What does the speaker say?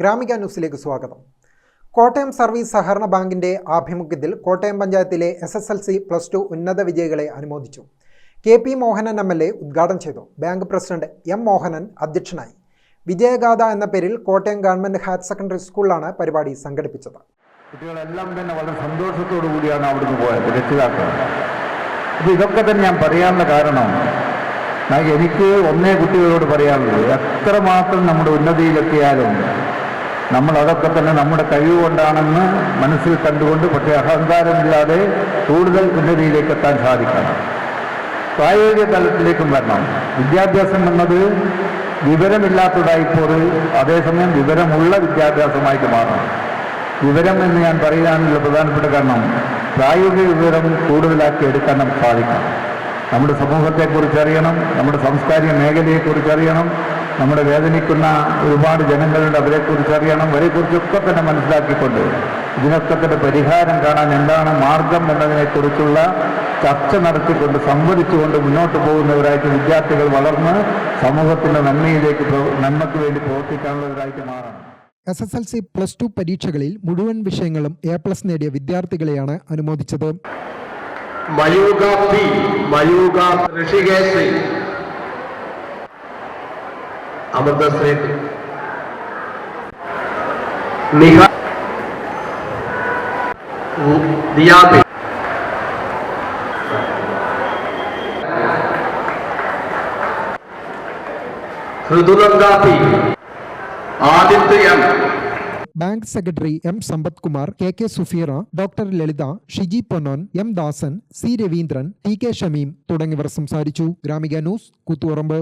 ഗ്രാമിക ന്യൂസിലേക്ക് സ്വാഗതം. കോട്ടയം സർവീസ് സഹകരണ ബാങ്കിന്റെ ആഭിമുഖ്യത്തിൽ കോട്ടയം പഞ്ചായത്തിലെ SSLC +2 ഉന്നത വിജയികളെ അനുമോദിച്ചു. KP മോഹനൻ MLA ഉദ്ഘാടനം ചെയ്തു. ബാങ്ക് പ്രസിഡന്റ് M മോഹനൻ അധ്യക്ഷനായി. വിജയഗാഥ എന്ന പേരിൽ കോട്ടയം ഗവൺമെന്റ് ഹയർ സെക്കൻഡറി സ്കൂളിലാണ് പരിപാടി സംഘടിപ്പിച്ചത്. കുട്ടികളെല്ലാം തന്നെ വളരെ സന്തോഷത്തോടു കൂടിയാണ് അവിടുന്ന് പോയത്, രക്ഷിതാക്കൾ. അപ്പോൾ ഇതൊക്കെ തന്നെ ഞാൻ പറയാനുള്ള കാരണം, എനിക്ക് ഒന്നേ കുട്ടികളോട് പറയാനുള്ളത്, എത്രമാത്രം നമ്മുടെ ഉന്നതിയിലെത്തിയാലും നമ്മൾ അതൊക്കെ തന്നെ നമ്മുടെ കഴിവ് കൊണ്ടാണെന്ന് മനസ്സിൽ കണ്ടുകൊണ്ട്, പക്ഷേ അഹങ്കാരമില്ലാതെ കൂടുതൽ ഉന്നതിയിലേക്ക് എത്താൻ സാധിക്കണം. പ്രായോഗിക തലത്തിലേക്കും വരണം. വിദ്യാഭ്യാസം എന്നത് വിവരമില്ലാത്തതായിപ്പോൾ അതേസമയം വിവരമുള്ള വിദ്യാഭ്യാസമായിട്ട് മാറണം. വിവരം എന്ന് ഞാൻ പറയാനുള്ള പ്രധാനപ്പെട്ട കാരണം, പ്രായോഗിക വിവരം കൂടുതലാക്കി എടുക്കാൻ നമുക്ക് സാധിക്കണം. നമ്മുടെ സമൂഹത്തെക്കുറിച്ച് അറിയണം, നമ്മുടെ സാംസ്കാരിക മേഖലയെക്കുറിച്ച് അറിയണം, നമ്മുടെ വേദനിക്കുന്ന ഒരുപാട് ജനങ്ങളുണ്ട്, അവരെക്കുറിച്ച് അറിയണം. അവരെക്കുറിച്ചൊക്കെ തന്നെ മനസ്സിലാക്കിക്കൊണ്ട് ഇതിനൊക്കെ തന്നെ പരിഹാരം കാണാൻ എന്താണ് മാർഗം എന്നതിനെക്കുറിച്ചുള്ള ചർച്ച നടത്തിക്കൊണ്ട് സംവദിച്ചുകൊണ്ട് മുന്നോട്ട് പോകുന്നവരായിട്ട് വിദ്യാർത്ഥികൾ വളർന്ന് സമൂഹത്തിൻ്റെ നന്മയ്ക്ക് വേണ്ടി പ്രവർത്തിക്കാനുള്ളവരായിട്ട് മാറണം. SSLC +2 പരീക്ഷകളിൽ മുഴുവൻ വിഷയങ്ങളും A+ നേടിയ വിദ്യാർത്ഥികളെയാണ് അനുമോദിച്ചത്. Mayuka P, Mayuka Rishikeshri, Amruthasree Niha Diyabi, Hridunanda P, Aditya M. Bank secretary M. Sampath Kumar, KK Sufeera, doctor Lalitha, Shiji Ponnon, M. Dasan, C. Raveendran, TK Shameem തുടങ്ങിയവർ സംസാരിച്ചു. ഗ്രാമിക ന്യൂസ്, കൂത്തുപറമ്പ്.